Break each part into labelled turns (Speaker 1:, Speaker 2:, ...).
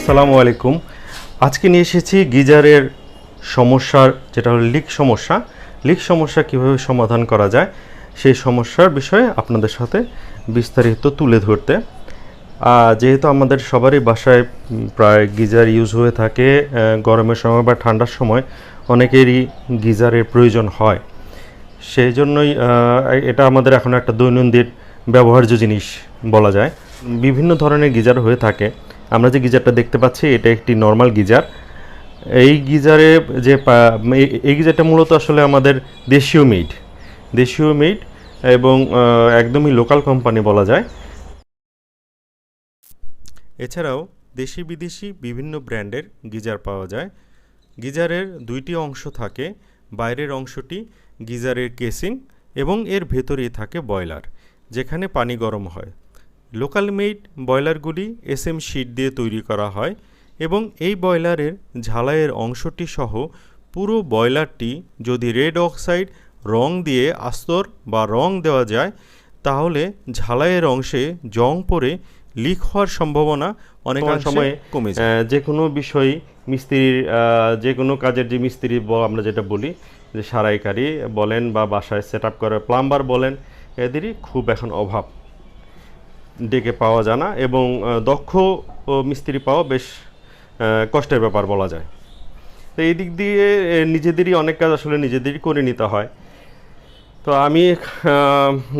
Speaker 1: আসসালামু আলাইকুম। আজকে নিয়ে এসেছি গিজারের সমস্যার, যেটা হলো লিক সমস্যা কিভাবে সমাধান করা যায় সেই সমস্যার বিষয়ে আপনাদের সাথে বিস্তারিত তুলে ধরতে। যেহেতু আমাদের সবারই বাসায় প্রায় গিজার ইউজ হয়ে থাকে, গরমের সময় বা ঠান্ডার সময় অনেকেরই গিজারের প্রয়োজন হয়। সেই জন্যই এটা আমাদের এখন একটা দৈনন্দিন ব্যবহার্য জিনিস বলা যায়। বিভিন্ন ধরনের গিজার হয়ে থাকে। আমরা যে গিজারটা দেখতে পাচ্ছি এটা একটি নর্মাল গিজার। এই গিজারে এই গিজারটা মূলত আসলে আমাদের দেশীয় মেড এবং একদমই লোকাল কোম্পানি বলা যায়। এছাড়াও দেশি বিদেশি বিভিন্ন ব্র্যান্ডের গিজার পাওয়া যায়। গিজারের দুইটি অংশ থাকে, বাইরের অংশটি গিজারের কেসিং এবং এর ভেতরেই থাকে বয়লার, যেখানে পানি গরম হয়। লোকাল মেড বয়লারগুলি SM শীট দিয়ে তৈরি করা হয় এবং এই বয়লারের ঝালাইয়ের অংশটি সহ পুরো বয়লারটি যদি রেড অক্সাইড রং দিয়ে আস্তর বা রং দেওয়া যায় তাহলে ঝালাইয়ের অংশে জং পড়ে লিক হওয়ার সম্ভাবনা অনেক সময় কমে যায়। যে কোনো বিষয় মিস্ত্রির, যে কোনো কাজের যে মিস্ত্রি আমরা যেটা বলি যে সারাইকারী বলেন বা বাসায় সেট আপ করে প্লাম্বার বলেন, এদেরই খুব এখন অভাব, ডেকে পাওয়া যায় না এবং দক্ষ মিস্ত্রি পাওয়া বেশ কষ্টের ব্যাপার বলা যায়। তো এই দিক দিয়ে নিজেদেরই অনেক কাজ আসলে নিজেদেরই করে নিতে হয়। তো আমি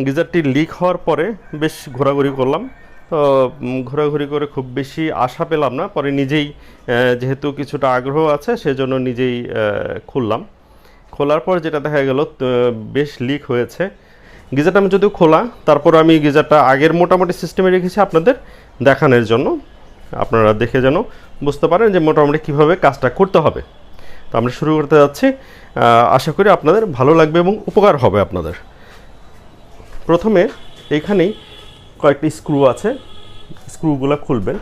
Speaker 1: গিজারটি লিক হওয়ার পরে বেশ ঘোরাঘুরি করলাম। তো ঘোরাঘুরি করে খুব বেশি আশা পেলাম না, পরে নিজেই যেহেতু কিছুটা আগ্রহ আছে সেজন্য নিজেই খোলার পর যেটা দেখা গেল বেশ লিক হয়েছে। গিজারটা আমি যদিও খোলা, তারপর আমি গিজারটা আগের মোটামুটি সিস্টেমে রেখেছি আপনাদের দেখানোর জন্য, আপনারা দেখে যেন বুঝতে পারেন যে মোটামুটি কীভাবে কাজটা করতে হবে। তো আমরা শুরু করতে যাচ্ছি, আশা করি আপনাদের ভালো লাগবে এবং উপকার হবে আপনাদের। প্রথমে এইখানেই কয়েকটি স্ক্রু আছে, স্ক্রুগুলো খুলবেন।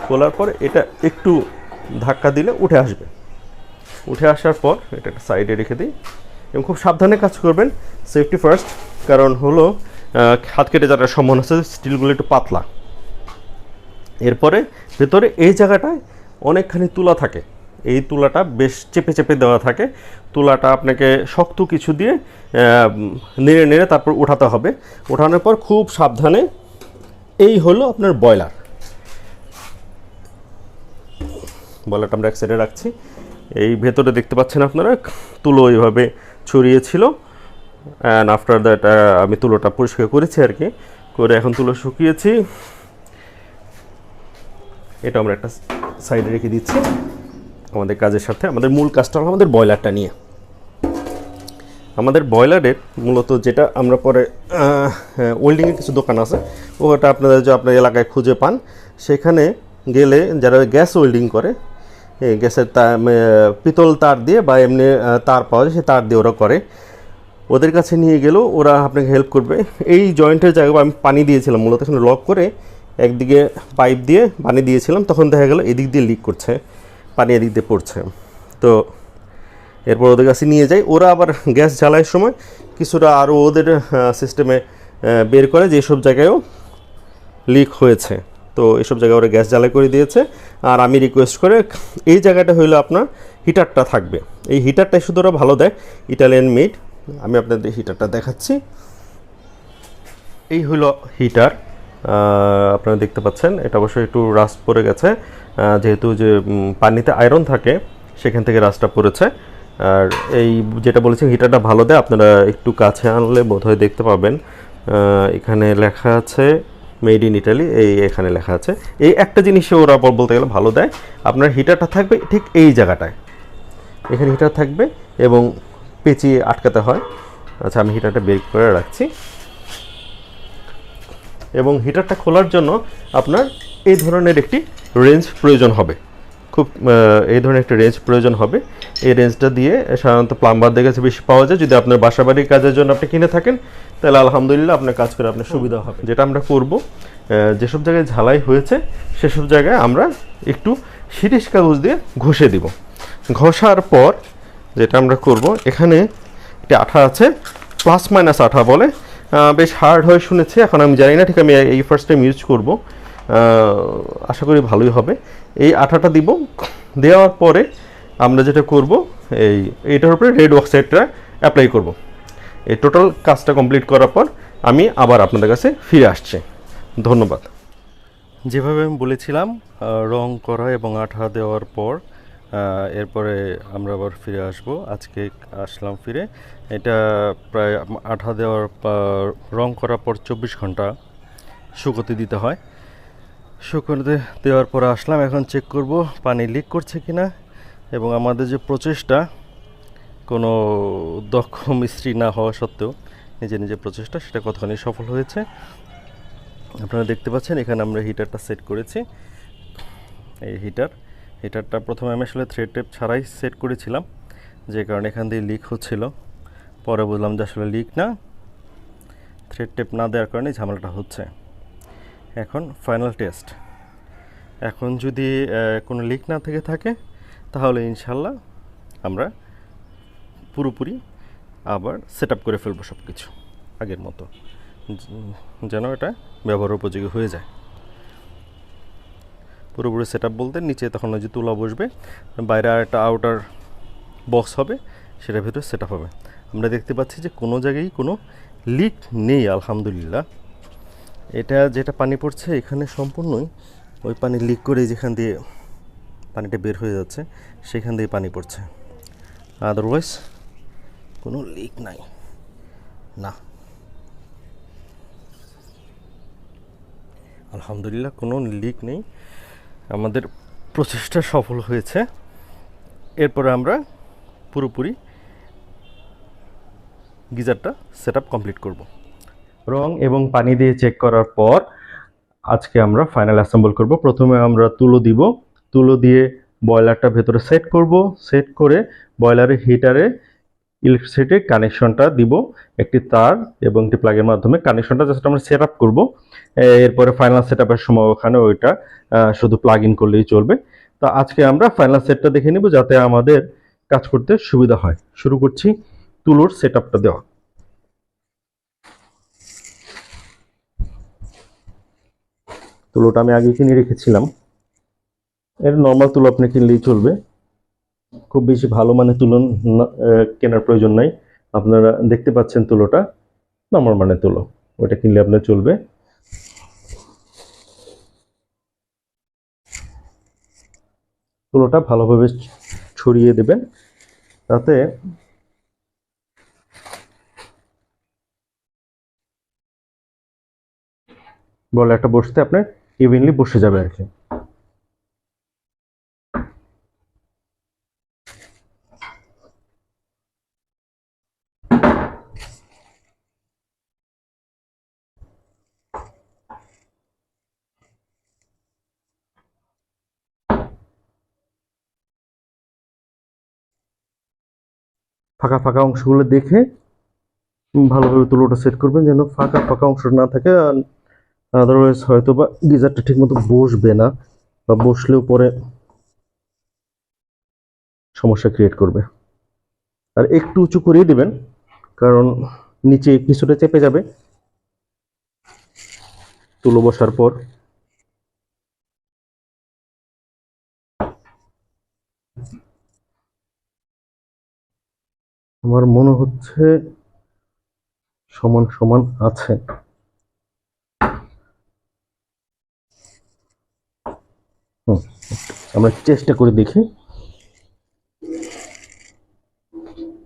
Speaker 1: খোলার পর এটা একটু ধাক্কা দিলে উঠে আসবে। উঠে আসার পর এটা একটা সাইডে রেখে দিই এবং খুব সাবধানে কাজ করবেন, সেফটি ফার্স্ট। কারণ হলো হাত কেটে যাওয়ার সম্ভাবনা আছে, স্টিলগুলো একটু পাতলা। এরপরে ভেতরে এই জায়গাটায় অনেকখানি তুলা থাকে, এই তুলাটা বেশ চেপে চেপে দেওয়া থাকে। তুলাটা আপনাকে শক্ত কিছু দিয়ে নেড়ে নেড়ে তারপর উঠাতে হবে। ওঠানোর পর খুব সাবধানে, এই হলো আপনার বয়লারটা আমরা এক সাইডে রাখছি। এই ভেতরে দেখতে পাচ্ছেন আপনারা তুলো এইভাবে ছড়িয়েছিল, অ্যান্ড আফটার দ্যাট আমি তুলোটা পরিষ্কার করেছি আর কি, করে এখন তুলো শুকিয়েছি। এটা আমরা একটা সাইডে রেখে দিচ্ছি। আমাদের কাজের সাথে আমাদের মূল কাজটা হলো আমাদের বয়লারটা নিয়ে। আমাদের বয়লারের মূলত যেটা আমরা পরে ওয়েল্ডিংয়ের কিছু দোকান আছে, ওটা আপনারা যে আপনার এলাকায় খুঁজে পান, সেখানে গেলে যারা গ্যাস ওয়েল্ডিং করে, এই গ্যাসের পিতল তার দিয়ে বা এমনি তার পাওয়া যায়, সেই তার দিয়ে ওরা করে। ওদের কাছে নিয়ে গেলেও ওরা আপনাকে হেল্প করবে। এই জয়েন্টের জায়গায় আমি পানি দিয়েছিলাম, মূলত এখানে লক করে একদিকে পাইপ দিয়ে পানি দিয়েছিলাম, তখন দেখা গেল এদিক দিয়ে লিক করছে, পানি এদিক দিয়ে পড়ছে। তো এরপর ওদের কাছে নিয়ে যাই, ওরা আবার গ্যাস জ্বালার সময় কিছুটা আরও ওদের সিস্টেমে বের করে যে সব জায়গায়ও লিক হয়েছে। তো এসব জায়গায় ওরা গ্যাস জ্বালাই করে দিয়েছে। আর আমি রিকোয়েস্ট করে এই জায়গাটা হইলো আপনার হিটারটা থাকবে, এই হিটারটাই শুধু ওরা ভালো দেয়, ইটালিয়ান মেড। আমি আপনাদের হিটারটা দেখাচ্ছি। এই হলো হিটার, আপনারা দেখতে পাচ্ছেন। এটা অবশ্যই একটু রাস্ট পড়ে গেছে, যেহেতু যে পানিতে আয়রন থাকে সেখান থেকে রাস্টটা পড়েছে। আর এই যেটা বলেছেন হিটারটা ভালো দেয়, আপনারা একটু কাছে আনলে বোধহয় দেখতে পাবেন এখানে লেখা আছে মেড ইন ইটালি। এখানে লেখা আছে। এই একটা জিনিসে ওরা বলতে গেলে ভালো দেয়, আপনার হিটারটা থাকবে ঠিক এই জায়গাটায়, এখানে হিটার থাকবে এবং পেঁচিয়ে আটকাতে হয়। আচ্ছা, আমি হিটারটা বের করে রাখছি। এবং হিটারটা খোলার জন্য আপনার এই ধরনের একটি রেঞ্জ প্রয়োজন হবে, এই ধরনের একটা রেঞ্জ প্রয়োজন হবে। এই রেঞ্জটা দিয়ে সাধারণত প্লাম্বারদের কাছে বেশি পাওয়া যায়। যদি আপনার বাসাবাড়ির কাজের জন্য আপনি কিনে থাকেন তাহলে আলহামদুলিল্লাহ আপনার কাজ করে আপনার সুবিধা হবে। যেটা আমরা করব, যেসব জায়গায় ঝালাই হয়েছে সেসব জায়গায় আমরা একটু শিরিষ কাগজ দিয়ে ঘষে দিব। ঘষার পর যেটা আমরা করব, এখানে একটি আঠা আছে, প্লাস মাইনাস আঠা বলে, বেশ হার্ড হয় শুনেছি, এখন আমি জানি না ঠিক, আমি এই ফার্স্ট টাইম ইউজ করব।
Speaker 2: আশা করি ভালোই হবে। এই আঠাটা দিব, দেওয়ার পরে আমরা যেটা করব এইটার উপরে রেড অক্সাইডটা অ্যাপ্লাই করব। এই টোটাল কাজটা কমপ্লিট করার পর আমি আবার আপনাদের কাছে ফিরে আসছি। ধন্যবাদ। যেভাবে আমি বলেছিলাম, রং করা এবং আঠা দেওয়ার পর এরপরে আমরা আবার ফিরে আসব। আজকে আসলাম ফিরে। এটা প্রায় আঠা দেওয়ার রং করার পর 24 ঘন্টা শুকোতে দিতে হয়। শুকোতে দেওয়ার পর আসলাম, এখন চেক করব পানি লিক করছে কিনা এবং আমাদের যে প্রচেষ্টা, কোনো দক্ষ মিস্ত্রি না হওয়া সত্ত্বেও নিজে নিজে প্রচেষ্টা, সেটা কতখানি সফল হয়েছে আপনারা দেখতে পাচ্ছেন। এখানে আমরা হিটারটা সেট করেছি। এই হিটারটা প্রথমে আমি আসলে থ্রেড টেপ ছাড়াই সেট করেছিলাম, যে কারণে এখান দিয়ে লিক হচ্ছিল। পরে বুঝলাম যে আসলে লিক না, থ্রেড টেপ না দেওয়ার কারণে ঝামেলাটা হচ্ছে। এখন ফাইনাল টেস্ট। এখন যদি কোনো লিক না থেকে থাকে তাহলে ইনশাল্লাহ আমরা পুরোপুরি আবার সেট আপ করে ফেলবো সব কিছু আগের মতো, যেন এটা ব্যবহার উপযোগী হয়ে যায়। পুরোপুরি সেট আপ বলতে নিচে তখন ওই যে তুলা বসবে, বাইরে আর একটা আউটার বক্স হবে, সেটার ভিতরে সেট আপ হবে। আমরা দেখতে পাচ্ছি যে কোনো জায়গায় কোনো লিক নেই আলহামদুলিল্লাহ। এটা যেটা পানি পড়ছে এখানে সম্পূর্ণই ওই পানি লিক করে যেখান দিয়ে পানিটা বের হয়ে যাচ্ছে সেখান দিয়ে পানি পড়ছে, আদারওয়াইজ কোনো লিক নাই। না, আলহামদুলিল্লাহ কোনো লিক নেই। আমাদের প্রচেষ্টা সফল হয়েছে। এরপরে আমরা পুরোপুরি গিজারটা সেট আপ কমপ্লিট করব। রং এবং পানি দিয়ে চেক করার পর আজকে আমরা ফাইনাল অ্যাসেম্বল করব। প্রথমে আমরা তুলো দিব, তুলো দিয়ে বয়লারটা ভেতরে সেট করব। সেট করে বয়লারের হিটারে ইলেকট্রিসিটির কানেকশনটা দিব, একটি তার এবং একটি প্লাগের মাধ্যমে কানেকশনটা জাস্ট আমরা সেট আপ করবো। এরপরে ফাইনাল সেট আপের সময় ওখানে ওইটা শুধু প্লাগ ইন করলেই চলবে। তো আজকে আমরা ফাইনাল সেটটা দেখে নিব যাতে আমাদের কাজ করতে সুবিধা হয়। শুরু করছি তুলোর সেট আপটা দেওয়া। তুলোটা আমি আগে কিনে রেখেছিলাম, এর নর্মাল তুলো আপনি কিনলেই চলবে, খুব বেশি ভালো মানের তুলো কেনার প্রয়োজন নাই। আপনারা দেখতে পাচ্ছেন তুলোটা নর্মাল মানের তুলো, ওটা কিনলে আপনার চলবে। তুলোটা ভালোভাবে ছড়িয়ে দেবেন, তাতে বলে একটা বসতে আপনার ইভেনলি বসে যাবে আর কি। ফাঁকা ফাঁকা অংশগুলো দেখে ভালোভাবে তুলোটা সেট করবেন যেন ফাঁকা ফাঁকা অংশ না থাকে, আদারওয়াইজ হয়তো বা গিজারটা ঠিক মতো বসবে না, বা বসলেও পরে সমস্যা ক্রিয়েট করবে। আর একটু উঁচু করিয়ে দিবেন, কারণ নিচে কিছুটা চেপে যাবে তুলো বসার পর। আমার মনে হচ্ছে সমান সমান আছে। আমরা চেষ্টা করে দেখি।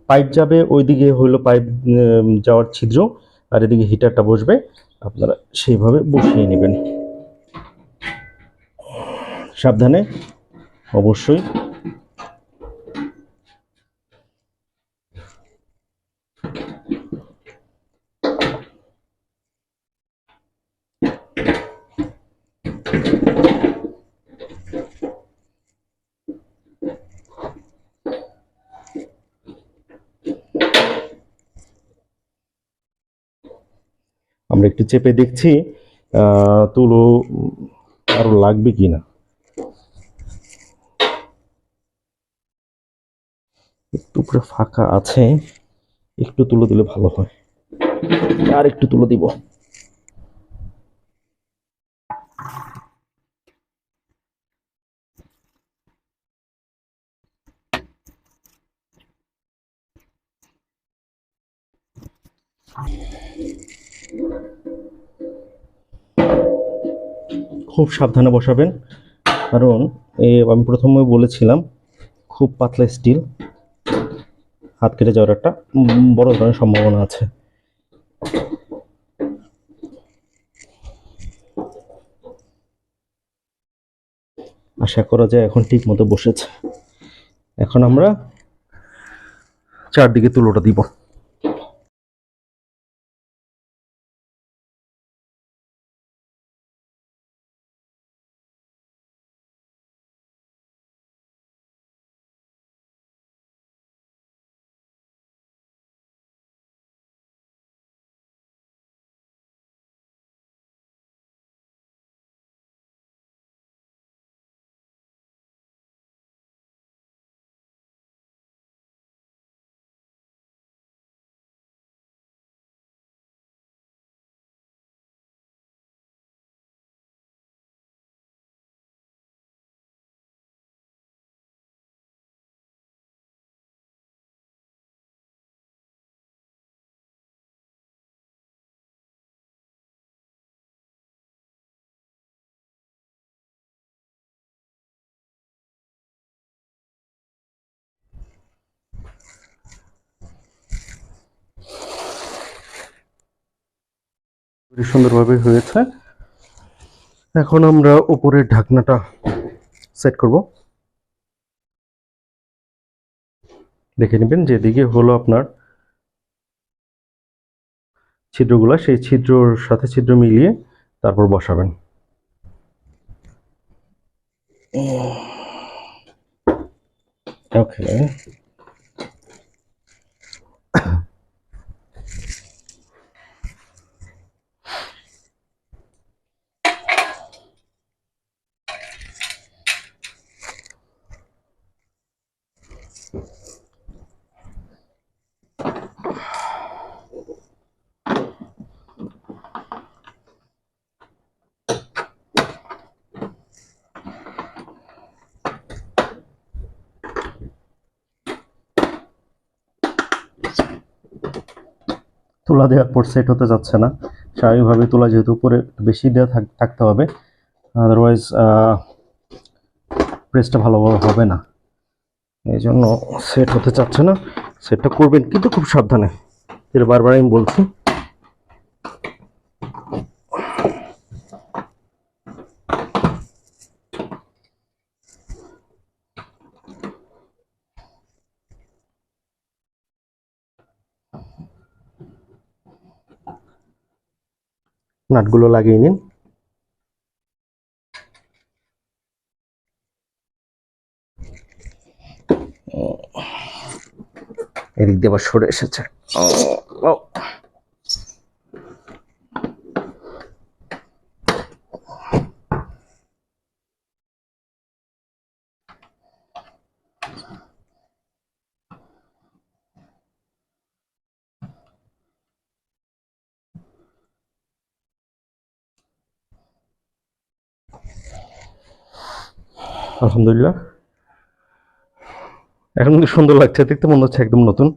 Speaker 2: পাইপ যাবে ওইদিকে হইলো পাইপ যাওয়ার ছিদ্র, আর এদিকে হিটারটা বসবে, আপনারা সেইভাবে বসিয়ে নেবেন সাবধানে অবশ্যই। আমরা একটু চেপে দেখছি তুলো আরো লাগবে কিনা। একটু পুরো ফাঁকা আছে, একটু তুলো দিলে ভালো হয়, আর একটু তুলো দিব। খুব সাবধানে বসাবেন, কারণ আমি প্রথমে বলেছিলাম খুব পাতলা স্টিল, হাত কেটে যাওয়ার একটা বড় ধরনের সম্ভাবনা আছে। আশা করা যায় এখন ঠিক মতো বসেছে। এখন আমরা চারদিকে তুলোটা দিব। খুবই সুন্দরভাবে হয়েছে। এখন আমরা উপরের ঢাকনাটা সেট করব। দেখে নেবেন যেদিকে হলো আপনার ছিদ্রগুলো, সেই ছিদ্রর সাথে ছিদ্র মিলিয়ে তারপর বসাবেন। ওকে, তুলা দেওয়ার পর সেট হতে যাচ্ছে না। স্বাভাবিকভাবে তুলা যেহেতু উপরে বেশি দেওয়া থাকতে হবে, আদারওয়াইজ প্রেসটা ভালোভাবে হবে না। এই জন্য সেট হতে চাচ্ছে না। সেটটা করবেন কিন্তু খুব সাবধানে, এটা বারবার আমি বলছি। নাটগুলো লাগিয়ে নিন। এদিক দিয়ে আবার সরে এসেছে। আলহামদুলিল্লাহ, এখন কিন্তু সুন্দর লাগছে, দেখতে মনে হচ্ছে একদম নতুন।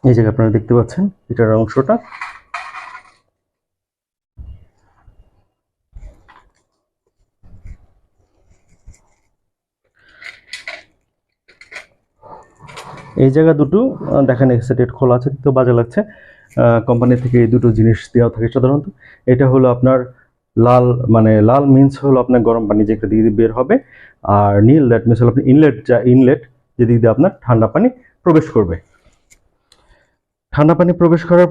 Speaker 2: এই জায়গায় আপনারা দেখতে পাচ্ছেন এটার অংশটা। এই জায়গা দুটো দেখেন এক্সিটেড খোলা আছে, তো বাজে লাগছে। কোম্পানি থেকে এই দুটো জিনিস দেওয়া থাকে সাধারণত। এটা হলো আপনার লাল, মানে লাল মিন্স হলো আপনার গরম পানি যেটা দিয়ে বের হবে, আর নীল দ্যাট মিন্স হলো আপনার ইনলেট যেদিক দিয়ে আপনার ঠান্ডা পানি প্রবেশ করবে। ঠান্ডা পানি প্রবেশ করার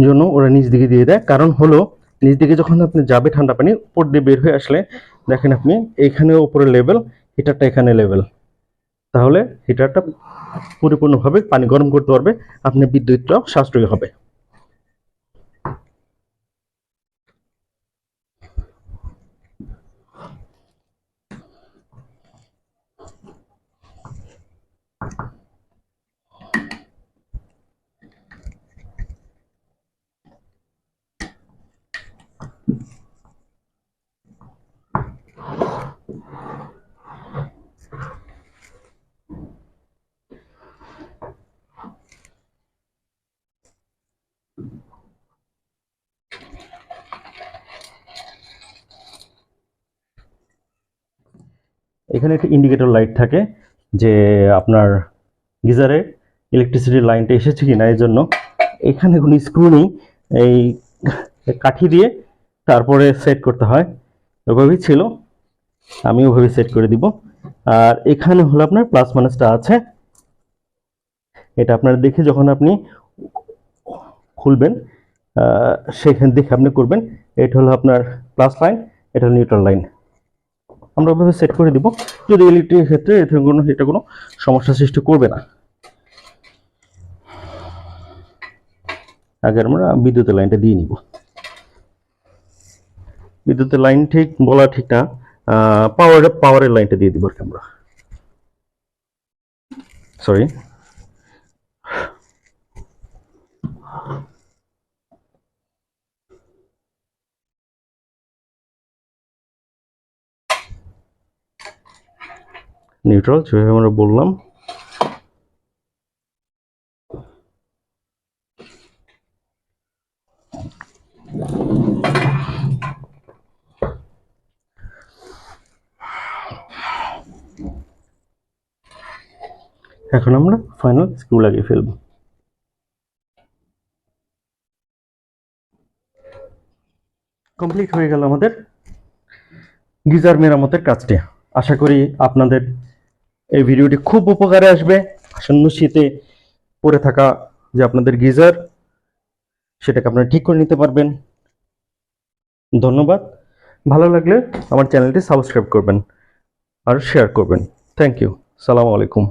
Speaker 2: জন্য ওরা নিচ দিকে দিয়ে দেয়, কারণ হলো নিচ দিকে যখন আপনি যাবে ঠান্ডা পানি উপর দিয়ে বের হয়ে আসলে দেখেন আপনি এইখানে উপরে লেভেল, হিটারটা এখানে লেভেল, তাহলে হিটারটা পরিপূর্ণভাবে পানি গরম করতে পারবে, আপনার বিদ্যুৎটাও সাশ্রয়ী হবে। এখানে একটা ইন্ডিকেটর লাইট থাকে যে আপনার গিজারে ইলেকট্রিসিটির লাইনটা এসেছে কি না, এই জন্য এখানে কোনো স্ক্রু নেই, এই কাঠি দিয়ে তারপরে সেট করতে হয়। ওইভাবেই ছিল, আমি ওইভাবে সেট করে দিব। আর এখানে হলো আপনার প্লাস মাইনাসটা আছে, এটা আপনার দেখে যখন আপনি খুলবেন সেখান দেখে আপনি করবেন। এটা হলো আপনার প্লাস লাইন, এটা হলো নিউট্রাল লাইন। আমরা ওইভাবে সেট করে দিব, যদি ইলেকট্রিকের ক্ষেত্রে এটা কোনো সমস্যা সৃষ্টি করবে না। আগে আমরা বিদ্যুতের লাইনটা দিয়ে নিব। বিদ্যুতের লাইন ঠিক বলা ঠিক না, পাওয়ারের লাইনটা দিয়ে দিব আর কি আমরা, সরি। নিউট্রাল যেভাবে আমরা বললাম, এখন আমরা ফাইনাল স্ক্রু লাগিয়ে ফেলব। কমপ্লিট হয়ে গেল আমাদের গিজার মেরামতের কাজটি। আশা করি আপনাদের এই ভিডিওটি খুব উপকারে আসবে। আসন্ন শীতে পড়ে থাকা যে আপনাদের গিজার, সেটাকে আপনারা ঠিক করে নিতে পারবেন। ধন্যবাদ। ভালো লাগলে আমার চ্যানেলটি সাবস্ক্রাইব করবেন আর শেয়ার করবেন। Thank you. সালামু আলাইকুম।